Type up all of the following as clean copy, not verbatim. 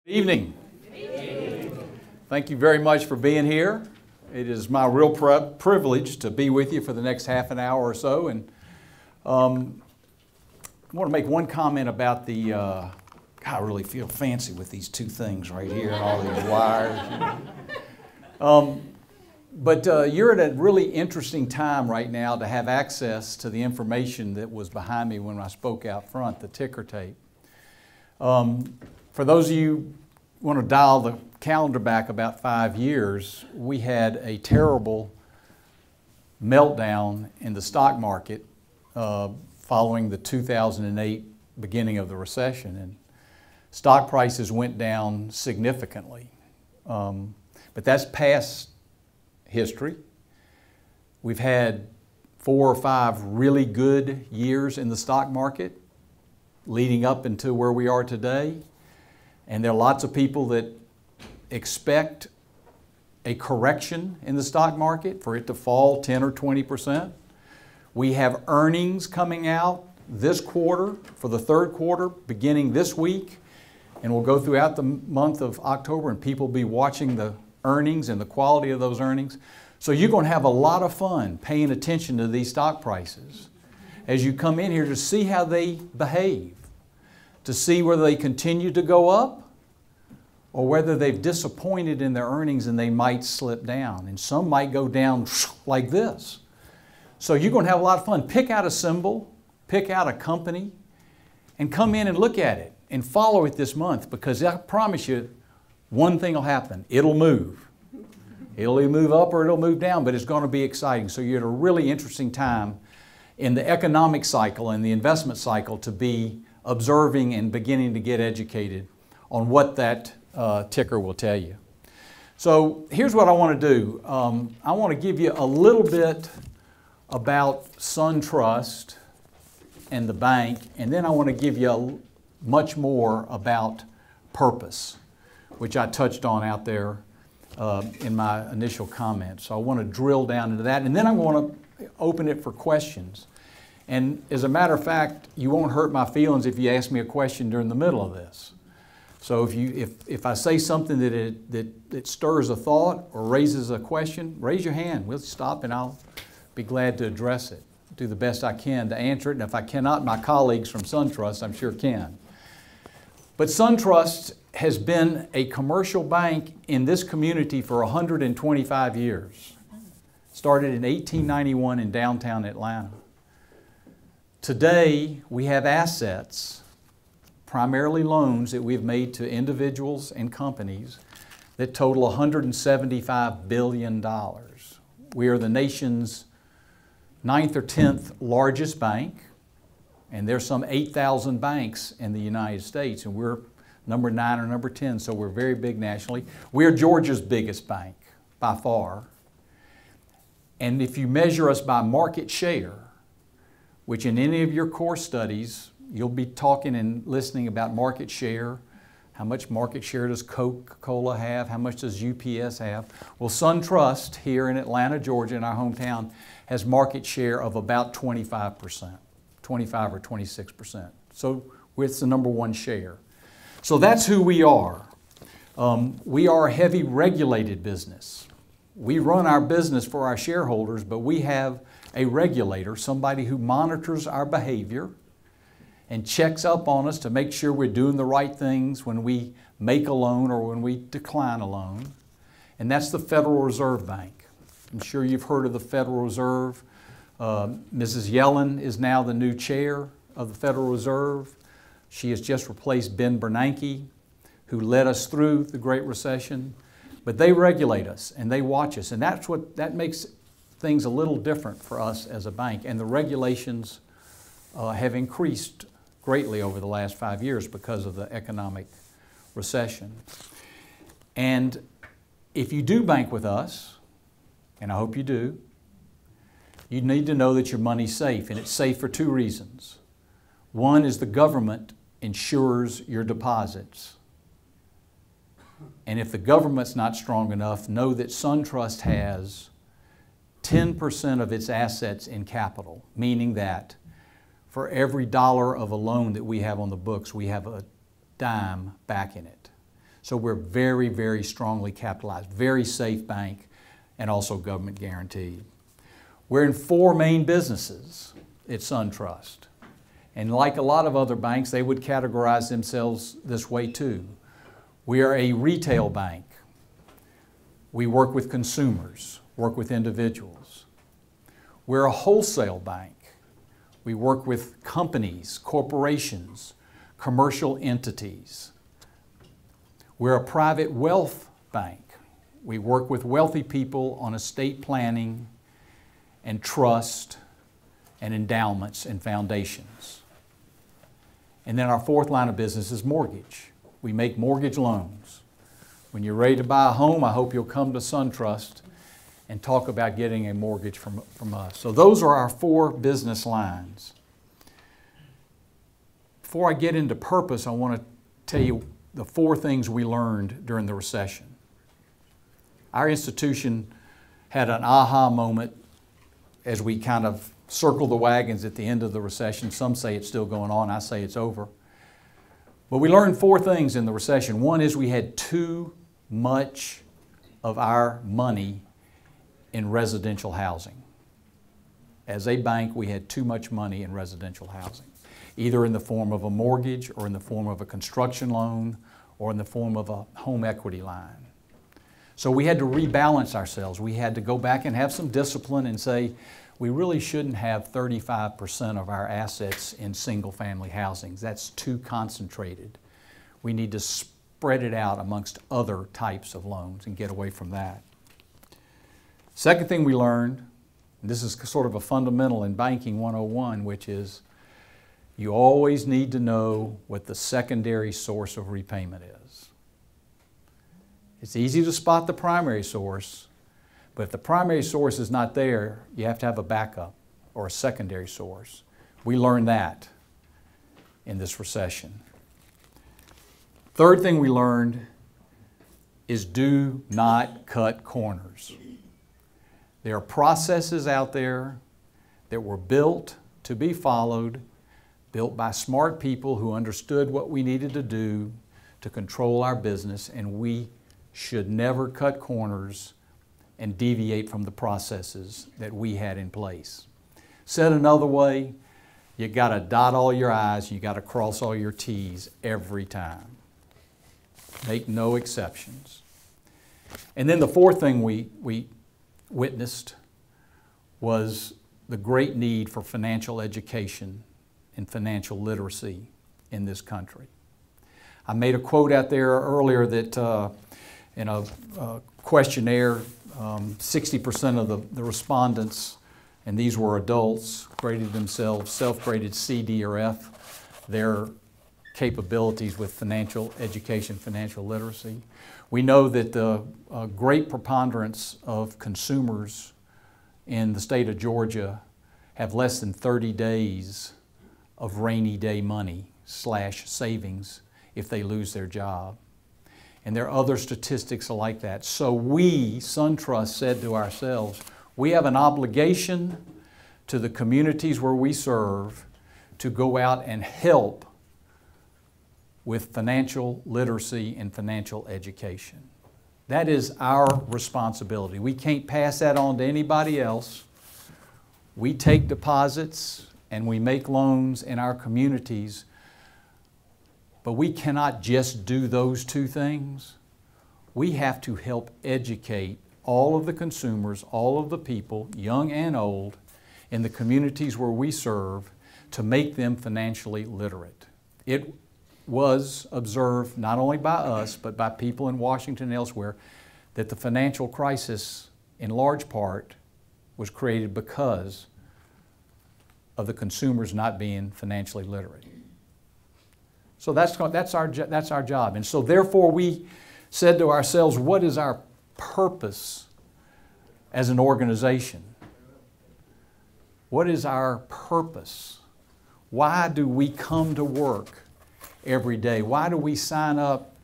Good evening. Thank you very much for being here. It is my real privilege to be with you for the next half an hour or so. And I want to make one comment about the, God, I really feel fancy with these two things right here and all these wires. But you're at a really interesting time right now to have access to the information that was behind me when I spoke out front, the ticker tape. For those of you who want to dial the calendar back about 5 years, we had a terrible meltdown in the stock market following the 2008 beginning of the recession, and stock prices went down significantly. But that's past history. We've had 4 or 5 really good years in the stock market leading up into where we are today. And there are lots of people that expect a correction in the stock market for it to fall 10 or 20%. We have earnings coming out this quarter for the third quarter beginning this week, and we'll go throughout the month of October, and people will be watching the earnings and the quality of those earnings. So you're going to have a lot of fun paying attention to these stock prices as you come in here to see how they behave, to see whether they continue to go up or whether they've disappointed in their earnings and they might slip down. And some might go down like this. So you're going to have a lot of fun. Pick out a symbol, pick out a company, and come in and look at it and follow it this month, because I promise you one thing will happen. It'll move. It'll either move up or it'll move down, but it's going to be exciting. So you're at a really interesting time in the economic cycle and the investment cycle to be observing and beginning to get educated on what that ticker will tell you. So here's what I want to do. I want to give you a little bit about SunTrust and the bank, and then I want to give you much more about purpose, which I touched on out there in my initial comments. So I want to drill down into that, and then I want to open it for questions. And as a matter of fact, you won't hurt my feelings if you ask me a question during the middle of this. So if I say something that stirs a thought or raises a question, raise your hand. We'll stop and I'll be glad to address it. Do the best I can to answer it. And if I cannot, my colleagues from SunTrust, I'm sure can. But SunTrust has been a commercial bank in this community for 125 years. Started in 1891 in downtown Atlanta. Today, we have assets, primarily loans that we've made to individuals and companies that total $175 billion. We are the nation's 9th or 10th largest bank, and there's some 8,000 banks in the United States, and we're number 9 or number 10, so we're very big nationally. We're Georgia's biggest bank by far. And if you measure us by market share, which in any of your course studies, you'll be talking and listening about market share. How much market share does Coca-Cola have? How much does UPS have? Well, SunTrust here in Atlanta, Georgia, in our hometown, has market share of about 25%, 25 or 26%. So it's the number 1 share. So that's who we are. We are a heavy regulated business. We run our business for our shareholders, but we have a regulator, somebody who monitors our behavior and checks up on us to make sure we're doing the right things when we make a loan or when we decline a loan. And that's the Federal Reserve Bank. I'm sure you've heard of the Federal Reserve. Mrs. Yellen is now the new chair of the Federal Reserve. She has just replaced Ben Bernanke, who led us through the Great Recession. But they regulate us and they watch us, and that makes things a little different for us as a bank. And the regulations have increased greatly over the last 5 years because of the economic recession. And if you do bank with us, and I hope you do, you need to know that your money's safe, and it's safe for 2 reasons. One is the government insures your deposits. And if the government's not strong enough, know that SunTrust has 10% of its assets in capital, meaning that for every dollar of a loan that we have on the books, we have a dime back in it. So we're very, very strongly capitalized, very safe bank, and also government guaranteed. We're in 4 main businesses at SunTrust. And like a lot of other banks, they would categorize themselves this way too. We are a retail bank. We work with consumers, work with individuals. We're a wholesale bank. We work with companies, corporations, commercial entities. We're a private wealth bank. We work with wealthy people on estate planning and trust and endowments and foundations. And then our 4th line of business is mortgage. We make mortgage loans. When you're ready to buy a home, I hope you'll come to SunTrust and talk about getting a mortgage from us. So those are our 4 business lines. Before I get into purpose, I want to tell you the 4 things we learned during the recession. Our institution had an aha moment as we kind of circled the wagons at the end of the recession. Some say it's still going on, I say it's over. But we learned 4 things in the recession. One is we had too much of our money in residential housing. As a bank, we had too much money in residential housing, either in the form of a mortgage or in the form of a construction loan or in the form of a home equity line. So we had to rebalance ourselves. We had to go back and have some discipline and say, we really shouldn't have 35% of our assets in single-family housings. That's too concentrated. We need to spread it out amongst other types of loans and get away from that. Second thing we learned, and this is sort of a fundamental in Banking 101, which is you always need to know what the secondary source of repayment is. It's easy to spot the primary source, but if the primary source is not there, you have to have a backup or a secondary source. We learned that in this recession. Third thing we learned is do not cut corners. There are processes out there that were built to be followed, built by smart people who understood what we needed to do to control our business, and we should never cut corners and deviate from the processes that we had in place. Said another way, you got to dot all your I's, you got to cross all your T's every time. Make no exceptions. And then the 4th thing we witnessed was the great need for financial education and financial literacy in this country. I made a quote out there earlier that in a questionnaire, 60% of the respondents, and these were adults, graded themselves, self-graded C, D, or F, their capabilities with financial education, financial literacy. We know that the great preponderance of consumers in the state of Georgia have less than 30 days of rainy day money / savings if they lose their job. And there are other statistics like that. So we, SunTrust, said to ourselves, we have an obligation to the communities where we serve to go out and help with financial literacy and financial education. That is our responsibility. We can't pass that on to anybody else. We take deposits and we make loans in our communities, but we cannot just do those 2 things. We have to help educate all of the consumers, all of the people, young and old, in the communities where we serve to make them financially literate. It was observed not only by us, but by people in Washington and elsewhere, that the financial crisis, in large part, was created because of the consumers not being financially literate. So that's our job. And so therefore we said to ourselves, what is our purpose as an organization? What is our purpose? Why do we come to work every day? Why do we sign up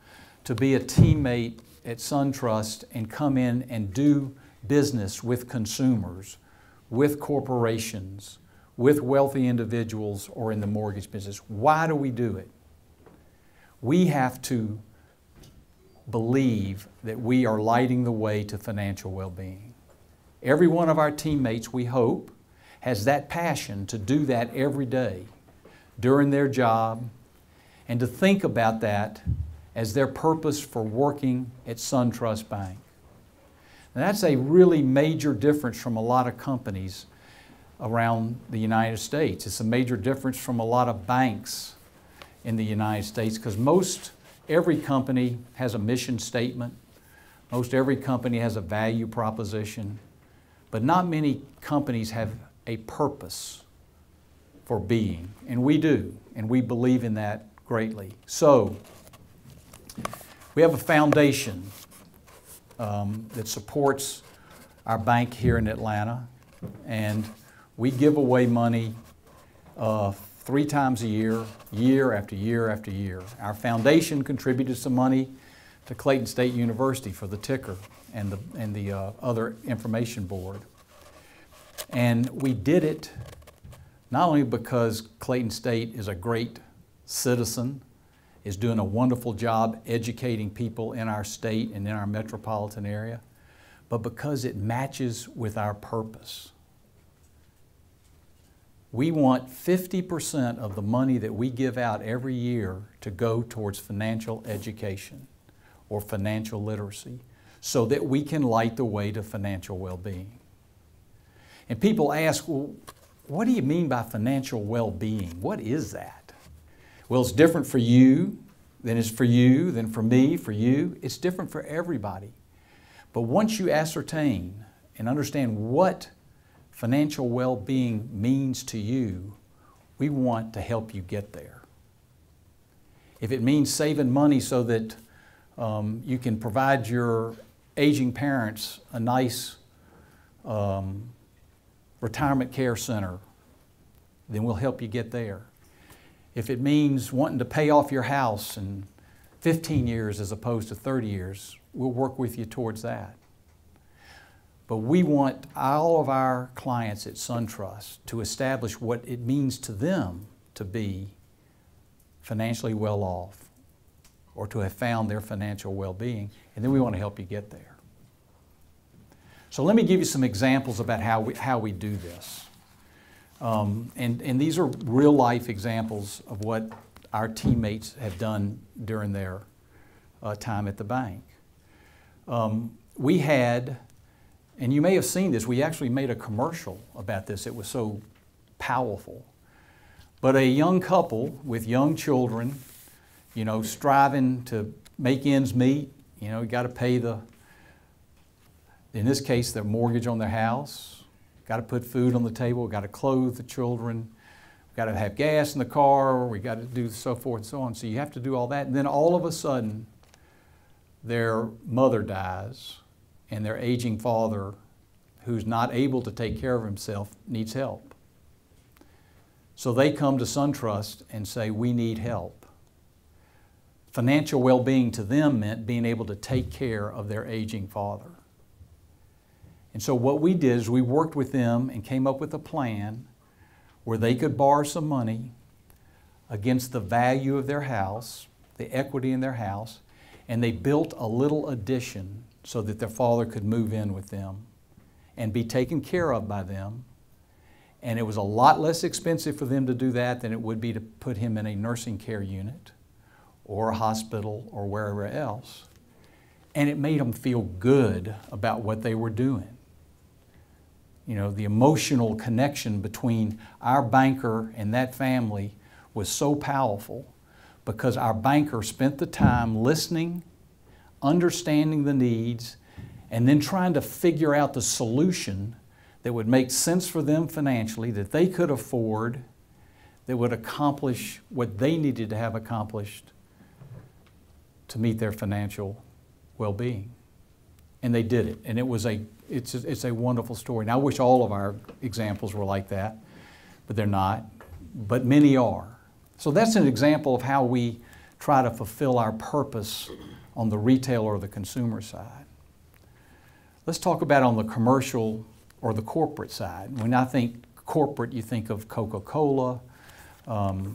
to be a teammate at SunTrust and come in and do business with consumers, with corporations, with wealthy individuals, or in the mortgage business? Why do we do it? We have to believe that we are lighting the way to financial well-being. Every one of our teammates, we hope, has that passion to do that every day during their job and to think about that as their purpose for working at SunTrust Bank. And that's a really major difference from a lot of companies around the United States. It's a major difference from a lot of banks in the United States because every company has a mission statement. Most every company has a value proposition. But not many companies have a purpose for being. And we do. And we believe in that greatly. So, we have a foundation that supports our bank here in Atlanta. And we give away money 3 times a year, year after year after year. Our foundation contributed some money to Clayton State University for the ticker and the other information board. And we did it not only because Clayton State is a great citizen, is doing a wonderful job educating people in our state and in our metropolitan area, but because it matches with our purpose. We want 50% of the money that we give out every year to go towards financial education or financial literacy so that we can light the way to financial well-being. And people ask, well, what do you mean by financial well-being? What is that? Well, it's different for you than it's for you, than for me, for you. It's different for everybody. But once you ascertain and understand what financial well-being means to you, we want to help you get there. If it means saving money so that you can provide your aging parents a nice retirement care center, then we'll help you get there. If it means wanting to pay off your house in 15 years as opposed to 30 years, we'll work with you towards that. But we want all of our clients at SunTrust to establish what it means to them to be financially well off or to have found their financial well-being, and then we want to help you get there. So let me give you some examples about how we do this. And these are real-life examples of what our teammates have done during their time at the bank. We had, and you may have seen this, we actually made a commercial about this. It was so powerful. But a young couple with young children, you know, striving to make ends meet, you know, you got to pay in this case, their mortgage on their house, got to put food on the table, got to clothe the children, got to have gas in the car, we got to do so forth and so on. So you have to do all that. And then all of a sudden, their mother dies and their aging father, who's not able to take care of himself, needs help. So they come to SunTrust and say, we need help. Financial well-being to them meant being able to take care of their aging father. And so what we did is we worked with them and came up with a plan where they could borrow some money against the value of their house, the equity in their house, and they built a little addition so that their father could move in with them and be taken care of by them. And it was a lot less expensive for them to do that than it would be to put him in a nursing care unit or a hospital or wherever else. And it made them feel good about what they were doing. You know, the emotional connection between our banker and that family was so powerful because our banker spent the time listening, understanding the needs, and then trying to figure out the solution that would make sense for them financially, that they could afford, that would accomplish what they needed to have accomplished to meet their financial well-being. And they did it. And it's a wonderful story. And I wish all of our examples were like that, but they're not. But many are. So that's an example of how we try to fulfill our purpose on the retail or the consumer side. Let's talk about on the commercial or the corporate side. When I think corporate, you think of Coca-Cola,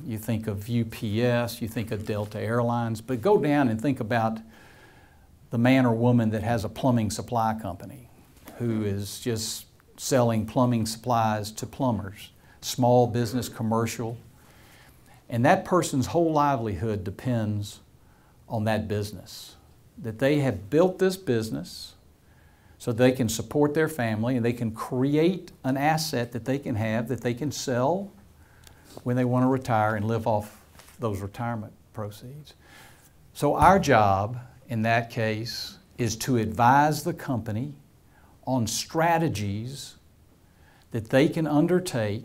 you think of UPS, you think of Delta Airlines, but go down and think about the man or woman that has a plumbing supply company who is just selling plumbing supplies to plumbers, small business, commercial, and that person's whole livelihood depends on that business. That they have built this business so they can support their family and they can create an asset that they can have, that they can sell when they want to retire and live off those retirement proceeds. So our job in that case is to advise the company on strategies that they can undertake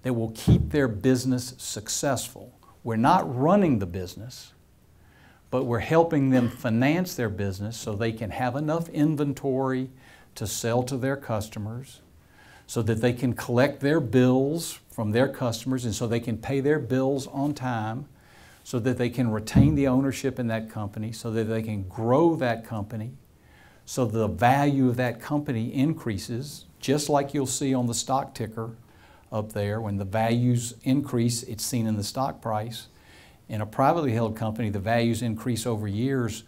that will keep their business successful. We're not running the business, but we're helping them finance their business so they can have enough inventory to sell to their customers, so that they can collect their bills from their customers and so they can pay their bills on time, so that they can retain the ownership in that company, so that they can grow that company, so the value of that company increases, just like you'll see on the stock ticker up there. When the values increase, it's seen in the stock price. In a privately held company, the values increase over years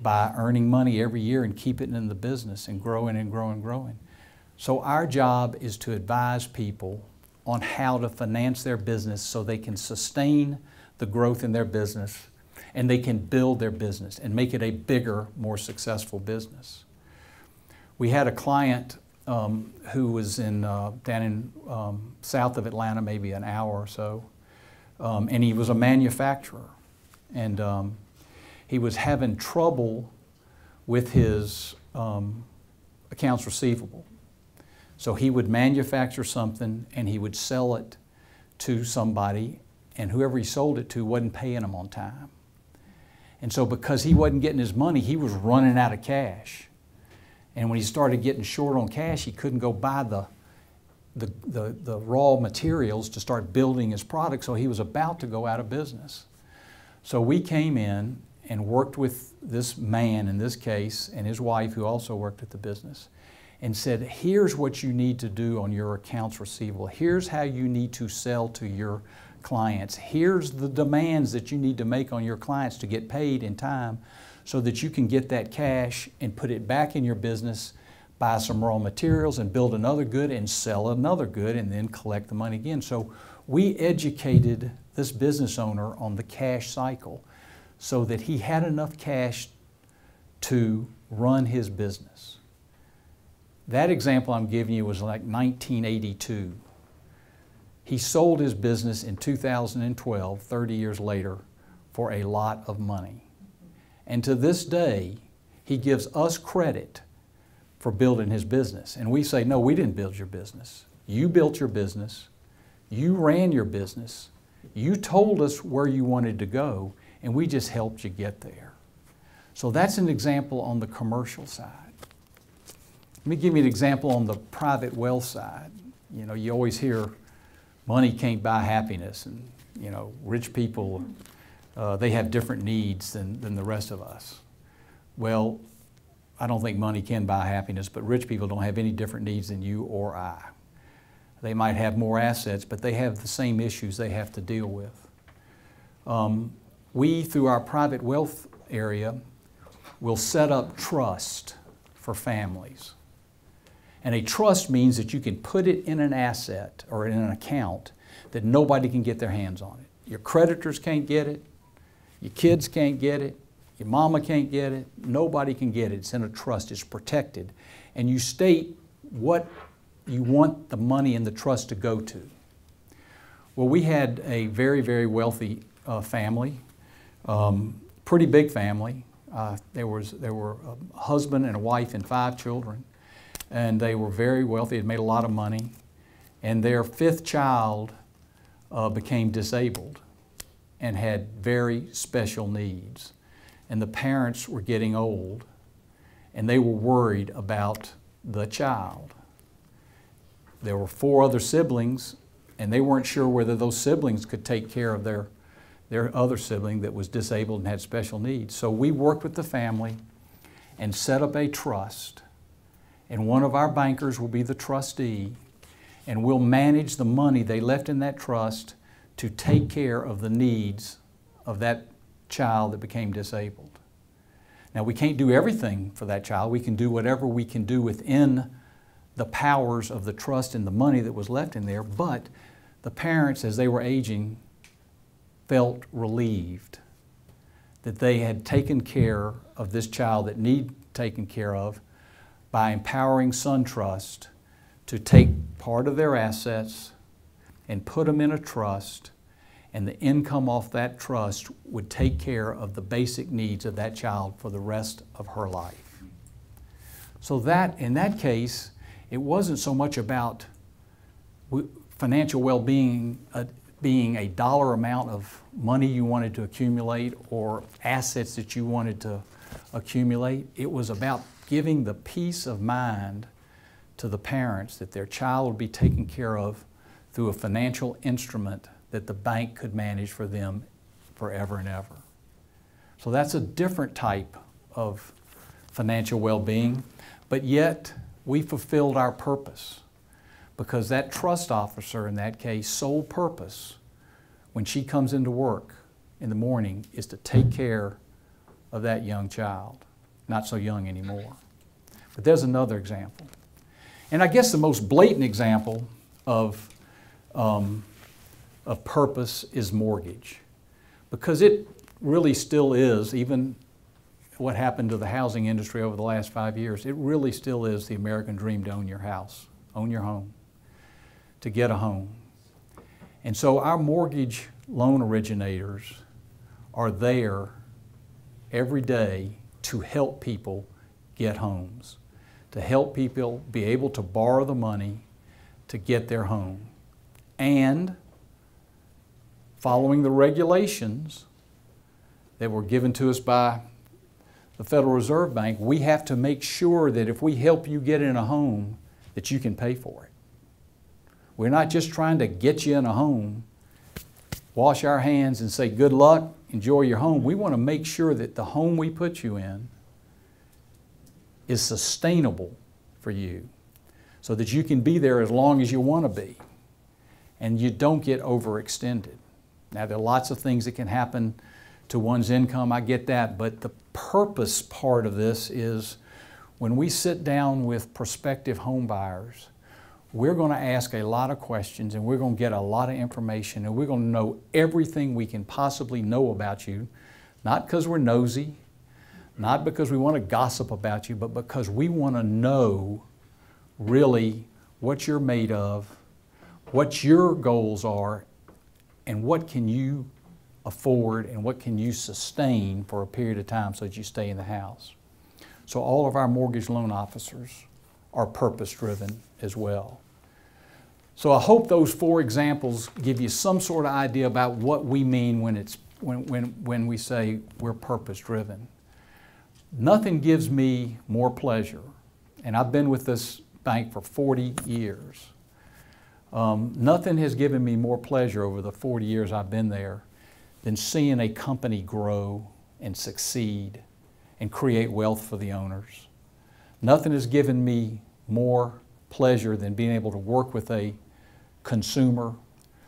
by earning money every year and keeping it in the business and growing and growing and growing. So our job is to advise people on how to finance their business so they can sustain the growth in their business and they can build their business and make it a bigger, more successful business. We had a client who was down in south of Atlanta, maybe an hour or so, and he was a manufacturer. And he was having trouble with his accounts receivable. So he would manufacture something and he would sell it to somebody, and whoever he sold it to wasn't paying him on time. And so because he wasn't getting his money, he was running out of cash. And when he started getting short on cash, he couldn't go buy the raw materials to start building his product, so he was about to go out of business. So we came in and worked with this man in this case and his wife, who also worked at the business, and said, here's what you need to do on your accounts receivable. Here's how you need to sell to your clients. Here's the demands that you need to make on your clients to get paid in time so that you can get that cash and put it back in your business, buy some raw materials and build another good and sell another good and then collect the money again. So we educated this business owner on the cash cycle so that he had enough cash to run his business. That example I'm giving you was like 1982. He sold his business in 2012, 30 years later, for a lot of money. And to this day, he gives us credit for building his business. And we say, no, we didn't build your business. You built your business. You ran your business. You told us where you wanted to go, and we just helped you get there. So that's an example on the commercial side. Let me give you an example on the private wealth side. You know, you always hear money can't buy happiness, and you know, rich people, they have different needs than the rest of us. Well, I don't think money can buy happiness, but rich people don't have any different needs than you or I. They might have more assets, but they have the same issues they have to deal with. We, through our private wealth area, will set up trust for families. And a trust means that you can put it in an asset or in an account that nobody can get their hands on it. Your creditors can't get it, your kids can't get it, your mama can't get it, nobody can get it. It's in a trust, it's protected. And you state what you want the money in the trust to go to. Well, we had a very, very wealthy family, pretty big family. There were a husband and a wife and 5 children. And they were very wealthy, had made a lot of money. And their 5th child became disabled and had very special needs. And the parents were getting old, and they were worried about the child. There were 4 other siblings, and they weren't sure whether those siblings could take care of their other sibling that was disabled and had special needs. So we worked with the family and set up a trust. And one of our bankers will be the trustee, and we'll manage the money they left in that trust to take care of the needs of that child that became disabled. Now, we can't do everything for that child. We can do whatever we can do within the powers of the trust and the money that was left in there, but the parents, as they were aging, felt relieved that they had taken care of this child that needed taken care of by empowering SunTrust to take part of their assets and put them in a trust, and the income off that trust would take care of the basic needs of that child for the rest of her life. So that, in that case, it wasn't so much about financial well-being being a dollar amount of money you wanted to accumulate or assets that you wanted to accumulate. It was about giving the peace of mind to the parents that their child would be taken care of through a financial instrument that the bank could manage for them forever and ever. So that's a different type of financial well-being, but yet we fulfilled our purpose, because that trust officer in that case, sole purpose when she comes into work in the morning is to take care of that young child. Not so young anymore. But there's another example. And I guess the most blatant example of purpose is mortgage, because it really still is, even what happened to the housing industry over the last 5 years, it really still is the American dream to own your house, own your home, to get a home. And so our mortgage loan originators are there every day to help people get homes, to help people be able to borrow the money to get their home. And following the regulations that were given to us by the Federal Reserve Bank, we have to make sure that if we help you get in a home, that you can pay for it. We're not just trying to get you in a home, wash our hands and say, good luck, enjoy your home. We want to make sure that the home we put you in is sustainable for you, so that you can be there as long as you want to be and you don't get overextended. Now, there are lots of things that can happen to one's income, I get that, but the purpose part of this is when we sit down with prospective home buyers, we're going to ask a lot of questions and we're going to get a lot of information and we're going to know everything we can possibly know about you, not because we're nosy, not because we want to gossip about you, but because we want to know really what you're made of, what your goals are, and what can you afford and what can you sustain for a period of time so that you stay in the house. So all of our mortgage loan officers are purpose-driven as well. So I hope those 4 examples give you some sort of idea about what we mean when we say we're purpose-driven. Nothing gives me more pleasure, and I've been with this bank for 40 years. Nothing has given me more pleasure over the 40 years I've been there than seeing a company grow and succeed and create wealth for the owners. Nothing has given me more pleasure than being able to work with a consumer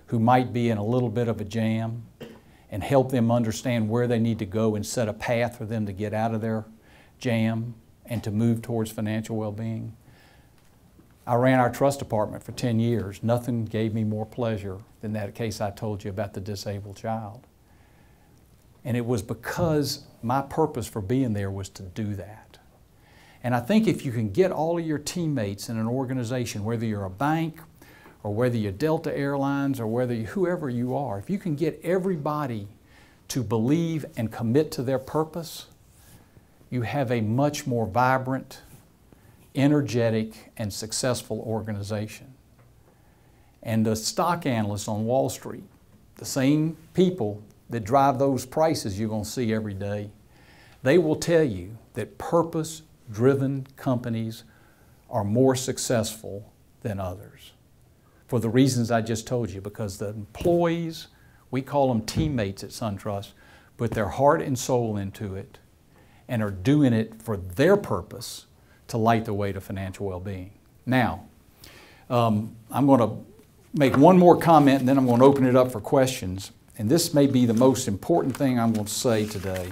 who might be in a little bit of a jam and help them understand where they need to go and set a path for them to get out of their jam and to move towards financial well-being. I ran our trust department for 10 years. Nothing gave me more pleasure than that case I told you about the disabled child. And it was because my purpose for being there was to do that. And I think if you can get all of your teammates in an organization, whether you're a bank or whether you're Delta Airlines or whether whoever you are, if you can get everybody to believe and commit to their purpose, you have a much more vibrant, energetic, and successful organization. And the stock analysts on Wall Street, the same people that drive those prices you're going to see every day, they will tell you that purpose-driven companies are more successful than others for the reasons I just told you, because the employees, we call them teammates at SunTrust, put their heart and soul into it and are doing it for their purpose to light the way to financial well-being. Now, I'm going to make one more comment and then I'm going to open it up for questions. And this may be the most important thing I'm going to say today.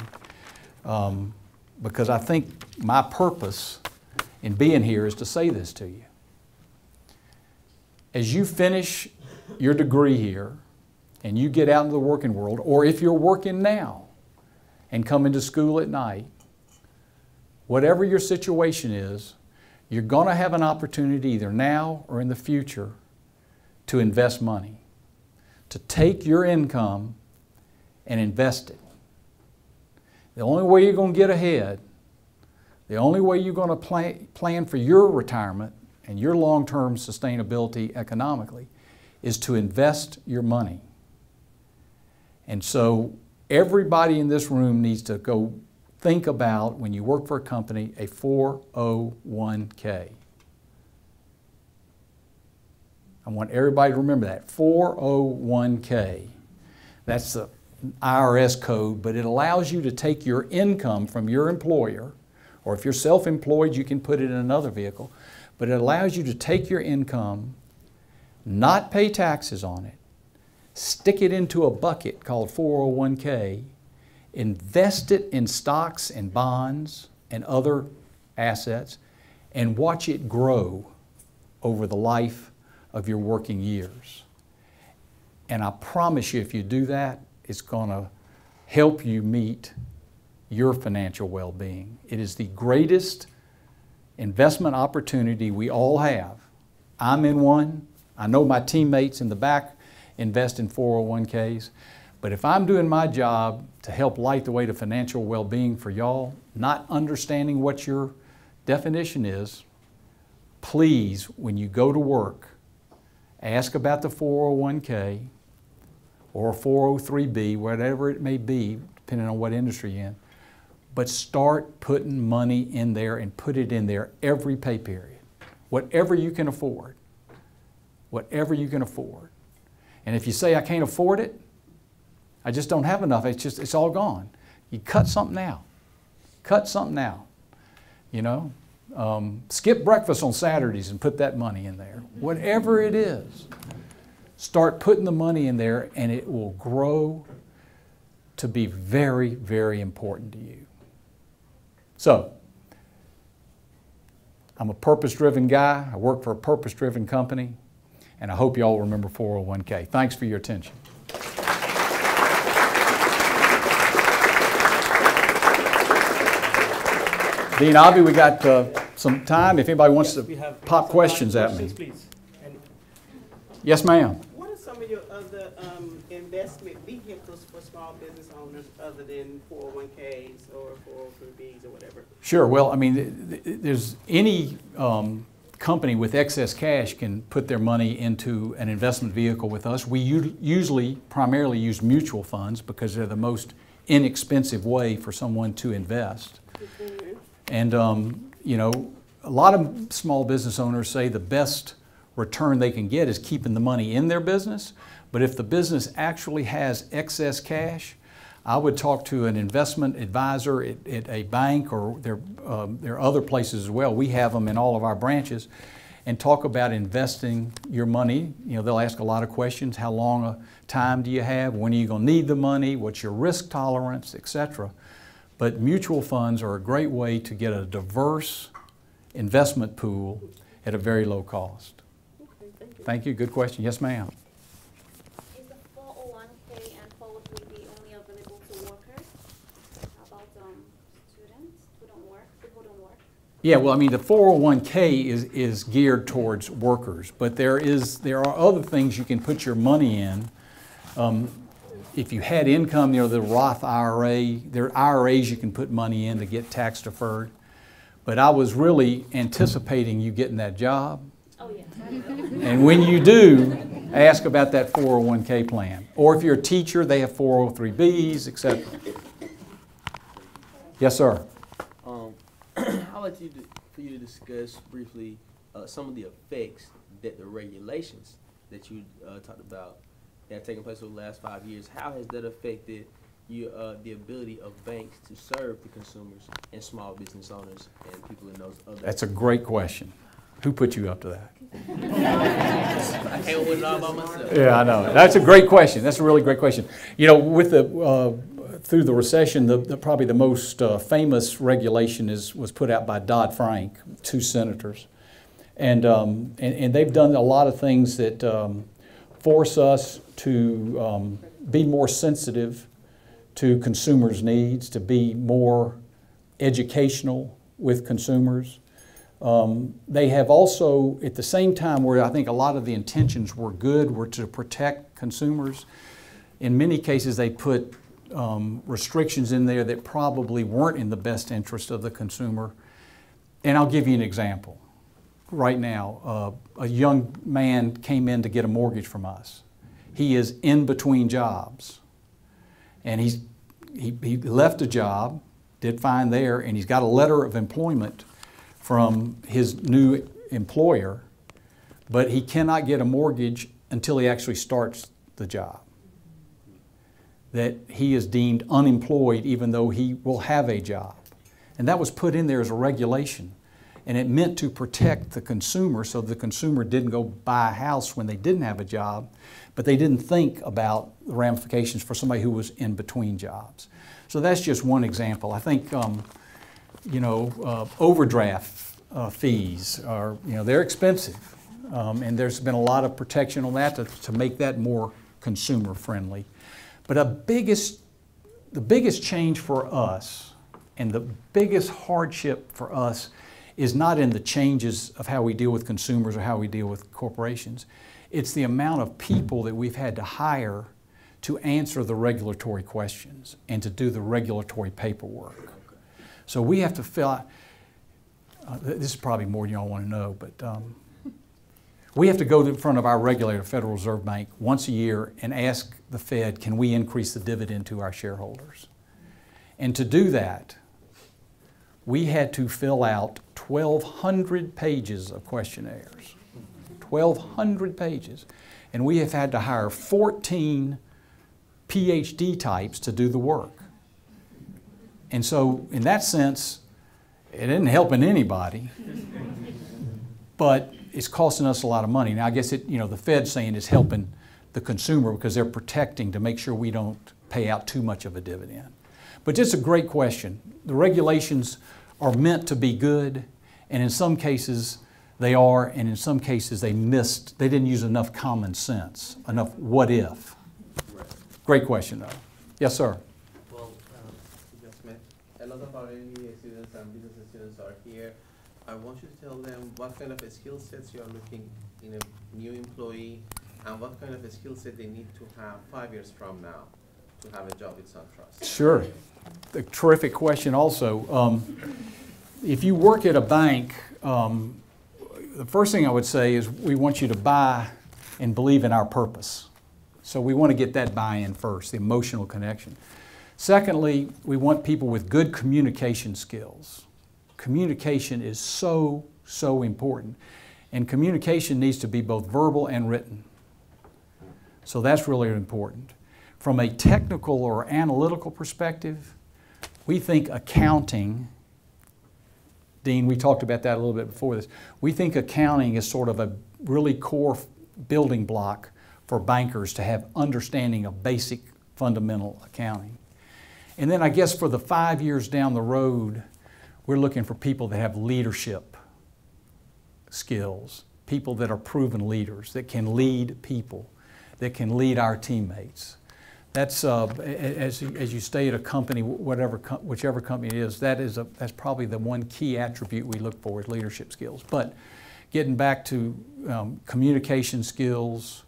because I think my purpose in being here is to say this to you. As you finish your degree here and you get out into the working world, or if you're working now and come into school at night, whatever your situation is, you're going to have an opportunity either now or in the future to invest money, to take your income and invest it. The only way you're going to get ahead, the only way you're going to plan for your retirement and your long-term sustainability economically is to invest your money. And so everybody in this room needs to go think about, when you work for a company, a 401k. I want everybody to remember that, 401k. That's the IRS code, but it allows you to take your income from your employer, or if you're self-employed, you can put it in another vehicle, but it allows you to take your income, not pay taxes on it, stick it into a bucket called 401k, invest it in stocks and bonds and other assets, and watch it grow over the life of your working years. And I promise you, if you do that, it's going to help you meet your financial well-being. It is the greatest investment opportunity we all have. I'm in one. I know my teammates in the back invest in 401ks. But if I'm doing my job to help light the way to financial well-being for y'all, not understanding what your definition is, please, when you go to work, ask about the 401k or 403b, whatever it may be, depending on what industry you're in. But start putting money in there and put it in there every pay period. Whatever you can afford. Whatever you can afford. And if you say, I can't afford it, I just don't have enough, it's all gone. You cut something out. Cut something out. You know? Skip breakfast on Saturdays and put that money in there. Whatever it is, start putting the money in there and it will grow to be very, very important to you. So, I'm a purpose-driven guy. I work for a purpose-driven company, and I hope you all remember 401k. Thanks for your attention. Dean Avi, we got some time. If anybody wants to pop questions at me. Please. Yes, ma'am. What are some of your other investment vehicles for small business owners other than 401ks or 403bs or whatever? Sure. Well, I mean, there's any company with excess cash can put their money into an investment vehicle with us. We usually primarily use mutual funds because they're the most inexpensive way for someone to invest. And, you know, a lot of small business owners say the best return they can get is keeping the money in their business. But if the business actually has excess cash, I would talk to an investment advisor at a bank, or there are other places as well. We have them in all of our branches, and talk about investing your money. You know, they'll ask a lot of questions. How long a time do you have? When are you going to need the money? What's your risk tolerance, etc. But mutual funds are a great way to get a diverse investment pool at a very low cost. Okay, thank you. Thank you. Good question. Yes, ma'am. Is the 401k and 403b only available to workers? How about students who don't work, people who don't work? Yeah, well, I mean, the 401k is geared towards workers, but there are other things you can put your money in. If you had income, you know, the Roth IRA, there are IRAs you can put money in to get tax deferred. But I was really anticipating you getting that job. Oh, yeah. And when you do, ask about that 401k plan. Or if you're a teacher, they have 403bs, etc. Yes, sir. I'd like for you to discuss briefly some of the effects that the regulations that you talked about that have taken place over the last 5 years. How has that affected the ability of banks to serve the consumers and small business owners and people in those other? That's a great question. Who put you up to that? I came up with it all by myself. Yeah, I know. That's a great question. That's a really great question. You know, with the through the recession, probably the most famous regulation was put out by Dodd-Frank, 2 senators. And they've done a lot of things that force us to be more sensitive to consumers' needs, to be more educational with consumers. They have also, at the same time, where I think a lot of the intentions were good, were to protect consumers. In many cases, they put restrictions in there that probably weren't in the best interest of the consumer. And I'll give you an example. Right now, a young man came in to get a mortgage from us. He is in between jobs. And he left a job, did fine there, and he's got a letter of employment from his new employer, but he cannot get a mortgage until he actually starts the job. That he is deemed unemployed even though he will have a job. And that was put in there as a regulation. And it meant to protect the consumer so the consumer didn't go buy a house when they didn't have a job, but they didn't think about the ramifications for somebody who was in between jobs. So that's just one example. I think, overdraft fees are, they're expensive. And there's been a lot of protection on that to make that more consumer friendly. But the biggest change for us and the biggest hardship for us is not in the changes of how we deal with consumers or how we deal with corporations. It's the amount of people that we've had to hire to answer the regulatory questions and to do the regulatory paperwork. So we have to fill out, this is probably more than y'all want to know, but we have to go in front of our regulator, Federal Reserve Bank, once a year and ask the Fed, can we increase the dividend to our shareholders? And to do that, we had to fill out 1,200 pages of questionnaires. 1,200 pages. And we have had to hire 14 PhD types to do the work. And so, in that sense, it isn't helping anybody, but it's costing us a lot of money. Now, I guess the Fed's saying it's helping the consumer because they're protecting to make sure we don't pay out too much of a dividend. But just a great question. The regulations are meant to be good, and in some cases they are, and in some cases they didn't use enough common sense, enough what if. Right. Great question though. Yes, sir. Well, Mr. Smith, a lot of our MBA students and business students are here. I want you to tell them what kind of skill sets you are looking in a new employee and what kind of a skill set they need to have 5 years from now to have a job with SunTrust. Sure. A terrific question also. If you work at a bank, the first thing I would say is we want you to buy and believe in our purpose. So we want to get that buy-in first, the emotional connection. Secondly, we want people with good communication skills. Communication is so, so important. And communication needs to be both verbal and written. So that's really important. From a technical or analytical perspective, we think accounting, Dean, we talked about that a little bit before this, we think accounting is sort of a really core building block for bankers to have understanding of basic fundamental accounting. And then I guess for the 5 years down the road, we're looking for people that have leadership skills, people that are proven leaders, that can lead people, that can lead our teammates. That's, as you stay at a company, whichever company it is, that's probably the one key attribute we look for is leadership skills. But getting back to communication skills,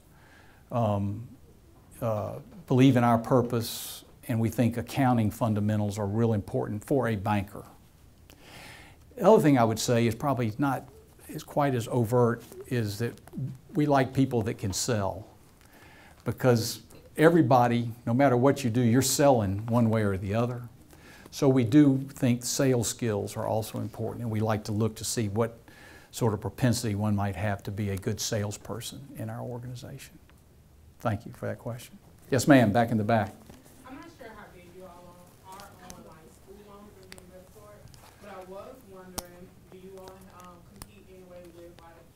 believe in our purpose, and we think accounting fundamentals are real important for a banker. The other thing I would say is probably not as quite as overt is that we like people that can sell, because everybody, no matter what you do, you're selling one way or the other. So we do think sales skills are also important, and we like to look to see what sort of propensity one might have to be a good salesperson in our organization. Thank you for that question. Yes, ma'am, back in the back. I'm not sure how big you all are on like school loans or things of that sort, but I was wondering, do you all compete anyway with like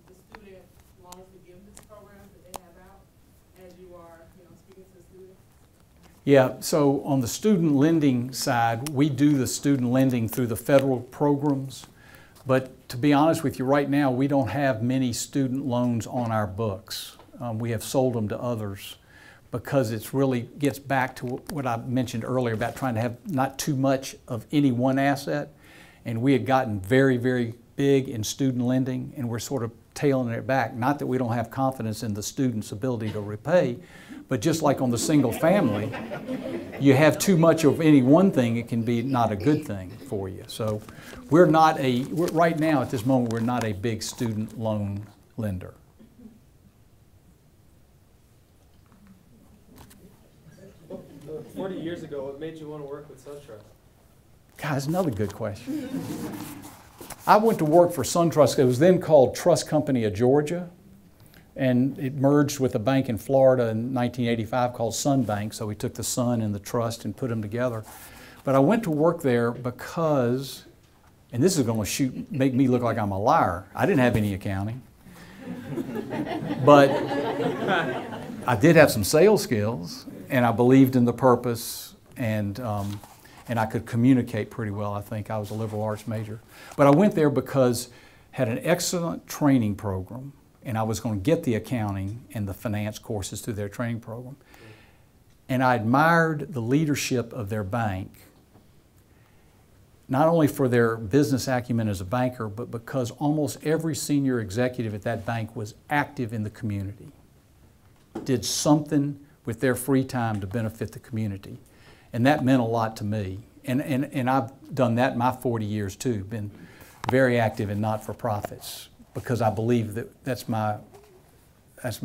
the student loan forgiveness programs that they have out as you are, speaking to the students? Yeah, so on the student lending side, we do the student lending through the federal programs. But to be honest with you, right now, we don't have many student loans on our books. We have sold them to others because it's really gets back to what I mentioned earlier about trying to have not too much of any one asset. And we had gotten very, very big in student lending, and we're sort of tailing it back. Not that we don't have confidence in the student's ability to repay, but just like on the single family, you have too much of any one thing, it can be not a good thing for you. So we're right now at this moment, we're not a big student loan lender. 40 years ago, what made you want to work with SunTrust? God, that's another good question. I went to work for SunTrust. It was then called Trust Company of Georgia, and it merged with a bank in Florida in 1985 called Sun Bank. So we took the Sun and the Trust and put them together. But I went to work there because, and this is going to make me look like I'm a liar. I didn't have any accounting, but I did have some sales skills, and I believed in the purpose, and I could communicate pretty well. I think I was a liberal arts major. But I went there because had an excellent training program, and I was going to get the accounting and the finance courses through their training program. And I admired the leadership of their bank, not only for their business acumen as a banker, but because almost every senior executive at that bank was active in the community, did something with their free time to benefit the community. And that meant a lot to me. And I've done that my 40 years too, been very active in not-for-profits because I believe that that's my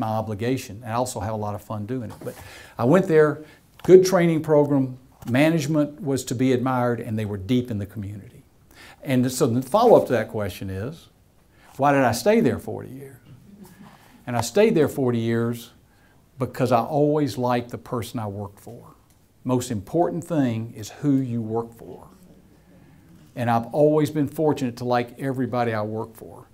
obligation. I also have a lot of fun doing it. But I went there, good training program, management was to be admired, and they were deep in the community. And so the follow-up to that question is, why did I stay there 40 years? And I stayed there 40 years because I always liked the person I worked for. Most important thing is who you work for. And I've always been fortunate to like everybody I work for.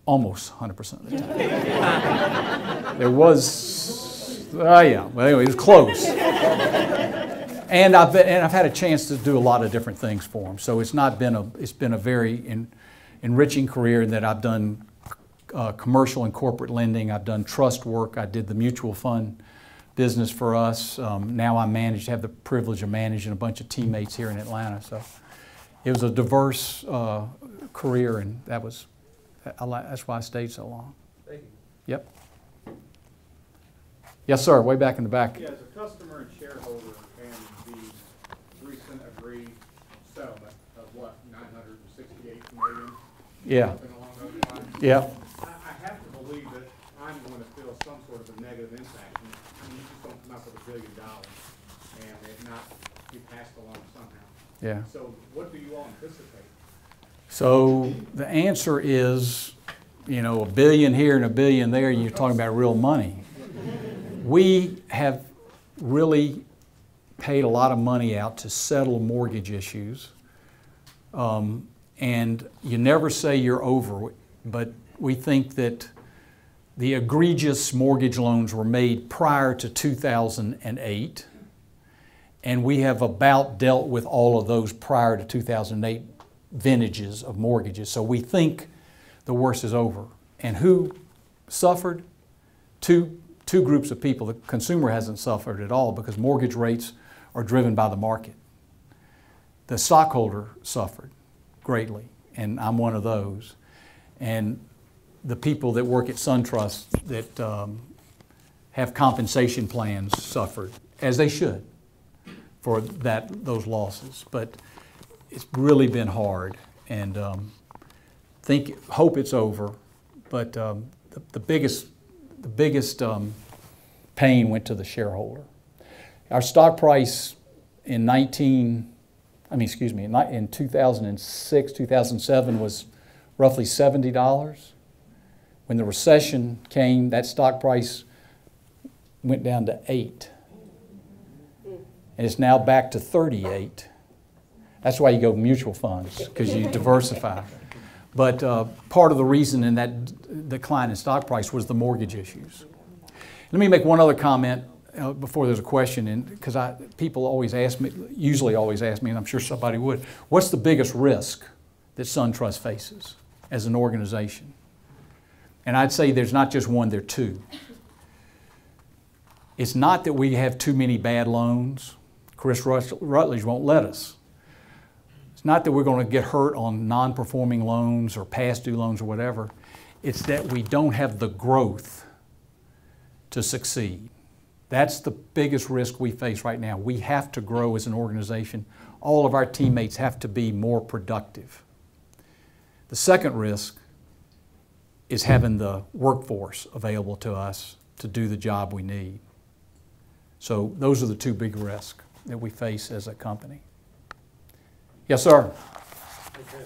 Almost 100% of the time. There was, yeah, well anyway, it was close. And I've had a chance to do a lot of different things for them. So it's been a very enriching career in that I've done commercial and corporate lending. I've done trust work. I did the mutual fund business for us. Now I have the privilege of managing a bunch of teammates here in Atlanta. So it was a diverse career, and that's why I stayed so long. Thank you. Yep. Yes, sir. Way back in the back. Yeah, as a customer and shareholder and the recent agreed settlement of what, 968 million? Yeah. Something along those lines. Yeah. I have to believe that I'm going to feel some sort of a negative impact. I mean, you just don't come up with $1 billion and it not be passed along somehow. Yeah. So what do you all anticipate? So the answer is, $1 billion here and $1 billion there, you're talking about real money. We have really paid a lot of money out to settle mortgage issues. And you never say you're over, but we think that the egregious mortgage loans were made prior to 2008, and we have about dealt with all of those prior to 2008 vintages of mortgages. So we think the worst is over. And who suffered? Two groups of people. The consumer hasn't suffered at all because mortgage rates are driven by the market. The stockholder suffered greatly, and I'm one of those. And the people that work at SunTrust that have compensation plans suffered, as they should, for those losses. But it's really been hard, and hope it's over. But the biggest pain went to the shareholder. Our stock price in 2006, 2007 was roughly $70. When the recession came, that stock price went down to $8. And it's now back to $38. That's why you go mutual funds, because you diversify. But part of the reason in that decline in stock price was the mortgage issues. Let me make one other comment. before there's a question, and because people always ask me, usually always ask me, and I'm sure somebody would, what's the biggest risk that SunTrust faces as an organization? And I'd say there's not just one, there are two. It's not that we have too many bad loans. Chris Rutledge won't let us. It's not that we're going to get hurt on non-performing loans or past due loans or whatever. It's that we don't have the growth to succeed. That's the biggest risk we face right now. We have to grow as an organization. All of our teammates have to be more productive. The second risk is having the workforce available to us to do the job we need. So those are the two big risks that we face as a company. Yes, sir. Okay.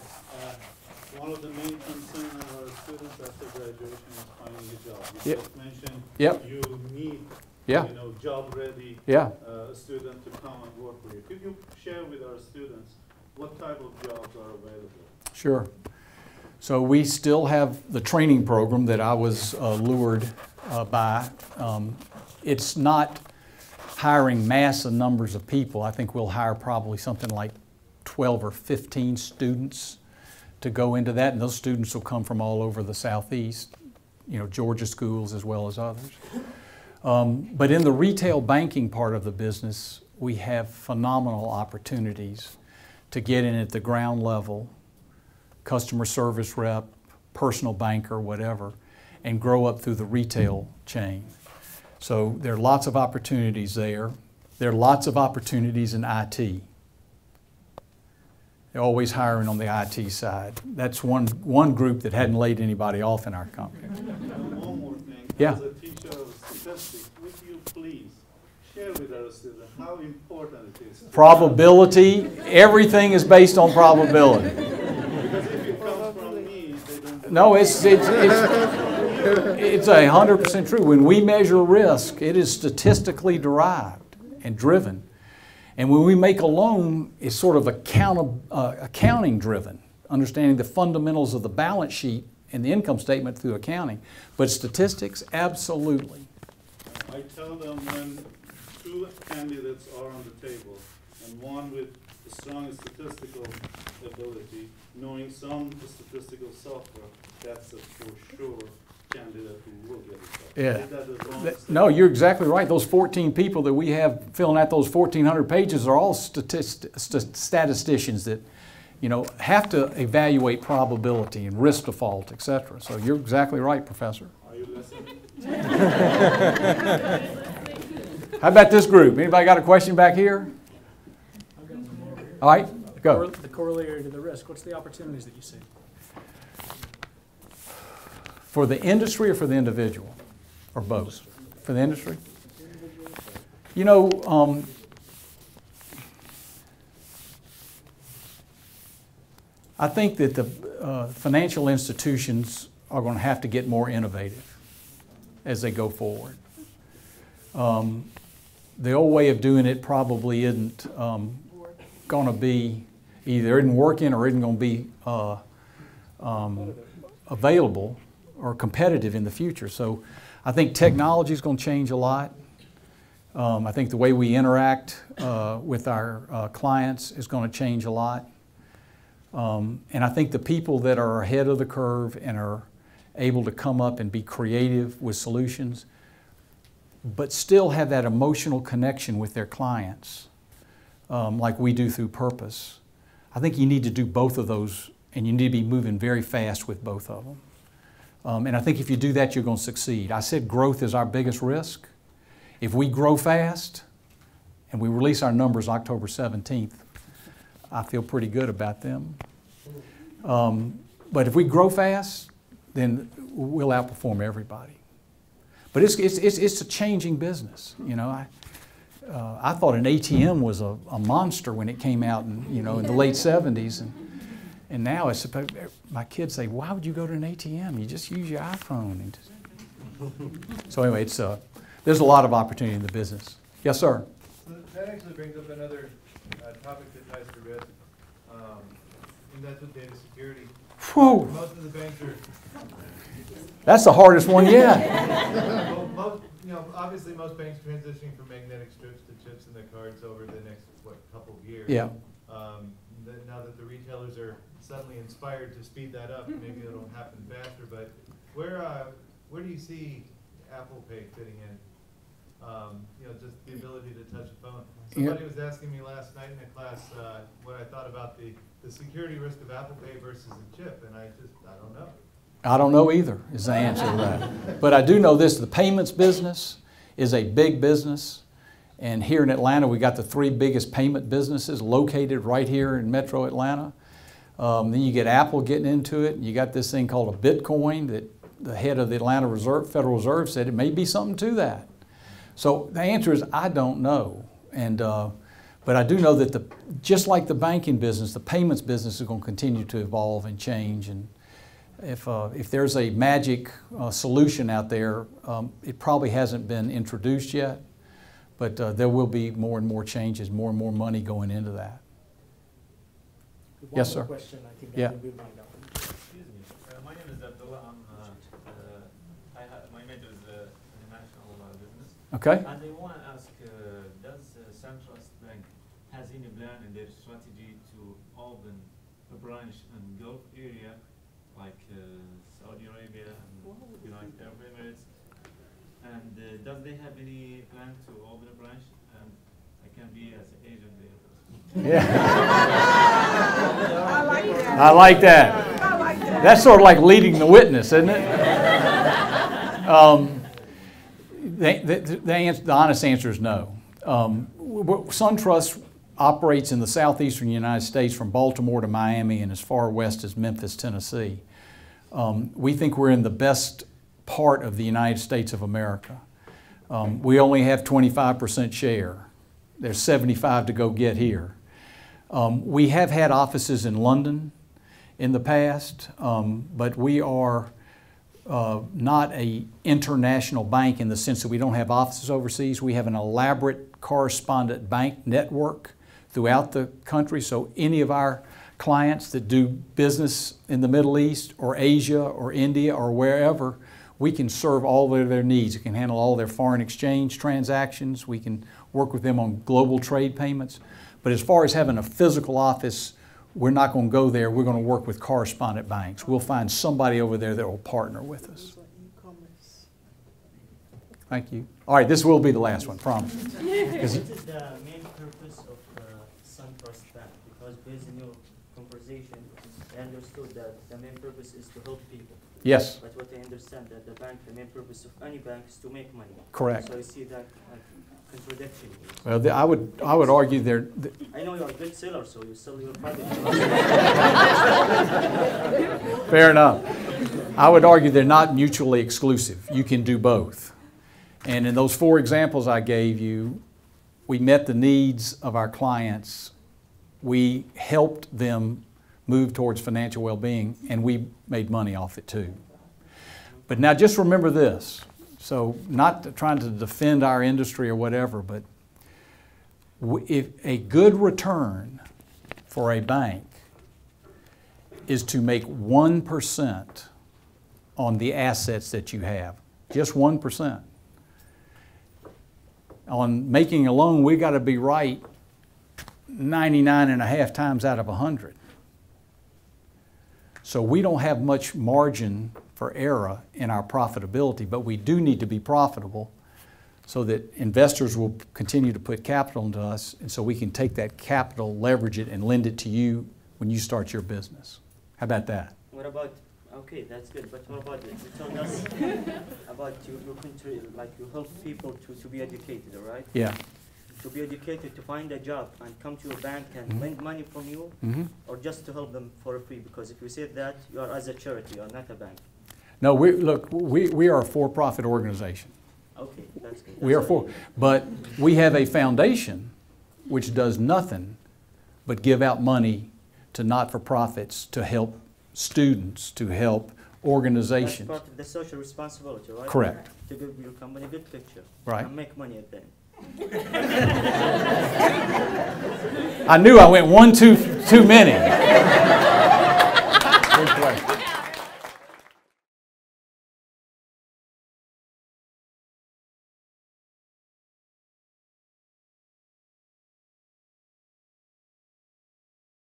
One of the main concerns of our students after graduation is finding a job. You Yep. just mentioned Yep. you need Yeah. job-ready Yeah. student to come and work for you. Could you share with our students what type of jobs are available? Sure. So we still have the training program that I was lured by. It's not hiring massive numbers of people. I think we'll hire probably something like 12 or 15 students to go into that, and those students will come from all over the Southeast, Georgia schools as well as others. But in the retail banking part of the business, we have phenomenal opportunities to get in at the ground level, customer service rep, personal banker, whatever, and grow up through the retail chain. So there are lots of opportunities there. There are lots of opportunities in IT. They're always hiring on the IT side. That's one group that hadn't laid anybody off in our company. One more thing. Yeah. As a teacher of statistics, would you please share with our students how important it is? Probability, everything is based on probability. Because if it comes from me, they don't. No, it's 100% true. When we measure risk, it is statistically derived and driven. And when we make a loan, it's sort of accounting driven, understanding the fundamentals of the balance sheet and the income statement through accounting. But statistics, absolutely. I tell them when two candidates are on the table, and one with a strong statistical ability, knowing some statistical software, that's a for sure candidate who will get it. Yeah. Is that the wrong statement? No, you're exactly right. Those 14 people that we have filling out those 1,400 pages are all statisticians that, have to evaluate probability and risk default, et cetera. So you're exactly right, Professor. Are you listening? How about this group? Anybody got a question back here? All right, go. The corollary to the risk, what's the opportunities that you see? For the industry or for the individual? Or both? For the industry? I think that the financial institutions are going to have to get more innovative as they go forward. The old way of doing it probably isn't going to be, either isn't working or isn't going to be available or competitive in the future. So I think technology is going to change a lot. I think the way we interact with our clients is going to change a lot. And I think the people that are ahead of the curve and are able to come up and be creative with solutions, but still have that emotional connection with their clients, like we do through Purpose. I think you need to do both of those, and you need to be moving very fast with both of them. And I think if you do that, you're going to succeed. I said growth is our biggest risk. If we grow fast, and we release our numbers October 17th, I feel pretty good about them. But if we grow fast, then we'll outperform everybody. But it's a changing business. I thought an ATM was a monster when it came out in the late 70s, and now it's my kids say, "Why would you go to an ATM? You just use your iPhone." So anyway, there's a lot of opportunity in the business. Yes, sir. So that actually brings up another topic that ties to risk, and that's with data security. Whew, Most of the banks are, that's the hardest one yet. well, most, obviously most banks transitioning from magnetic strips to chips in their cards over the next, couple of years. Yeah. Now that the retailers are suddenly inspired to speed that up, maybe it'll happen faster, but where do you see Apple Pay fitting in? Just the ability to touch a phone. Somebody was asking me last night in a class what I thought about the security risk of Apple Pay versus a chip, and I don't know. I don't know either, is the answer to that. But I do know this, the payments business is a big business. And here in Atlanta, we got the 3 biggest payment businesses located right here in Metro Atlanta. Then you get Apple getting into it. You got this thing called a Bitcoin that the head of the Atlanta Federal Reserve said it may be something to that. So the answer is I don't know. And, but I do know that just like the banking business, the payments business is going to continue to evolve and change. And if there's a magic solution out there, it probably hasn't been introduced yet. But there will be more and more changes, more and more money going into that. Yes, sir. Question, I think Yeah. that will be lined up. Excuse me. My name is Abdullah. My major is international business. Okay. And I want to ask, does SunTrust Bank has any plan in their strategy to open a branch in Gulf area, like Saudi Arabia and United Arab Emirates? And does they have any plan to open a branch? And I can be as an agent there. Yeah. I like that. I like that. I like that. That's sort of like leading the witness, isn't it? The honest answer is no. SunTrust operates in the southeastern United States from Baltimore to Miami and as far west as Memphis, Tennessee. We think we're in the best part of the United States of America. We only have 25% share. There's 75 to go get here. We have had offices in London in the past, but we are not an international bank in the sense that we don't have offices overseas. We have an elaborate correspondent bank network throughout the country, so any of our clients that do business in the Middle East or Asia or India or wherever, we can serve all of their needs. We can handle all their foreign exchange transactions. We can work with them on global trade payments. But as far as having a physical office, we're not going to go there. We're going to work with correspondent banks. We'll find somebody over there that will partner with us. Thank you. All right, this will be the last one, promise. What is the main purpose of SunTrust Bank? Because based on your conversation, I understood that the main purpose is to help people. Yes. But what I understand that the bank, the main purpose of any bank is to make money. Correct. So I see that contradiction. Well, I would argue there. I know you're a good seller, so you sell your product. Fair enough. I would argue they're not mutually exclusive. You can do both. And in those 4 examples I gave you, we met the needs of our clients. We helped them move towards financial well-being, and we made money off it too. But now just remember this. So not trying to defend our industry or whatever, but if a good return for a bank is to make 1% on the assets that you have, just 1%. On making a loan, we got to be right 99.5 times out of 100. So we don't have much margin for error in our profitability, but we do need to be profitable so that investors will continue to put capital into us, and so we can take that capital, leverage it, and lend it to you when you start your business. How about that? What about, okay, that's good, but what about this? You told us about your country, like you help people to be educated, all right? Yeah. To be educated, to find a job and come to your bank and lend money from you, or just to help them for free? Because if you said that, you are as a charity, you are not a bank. No, we are a for-profit organization. Okay, that's good. We are but we have a foundation which does nothing but give out money to not-for-profits to help students, to help organizations. That's part of the social responsibility, right? Correct. To give your company a good picture. Right. And make money at the end. I knew I went one too many.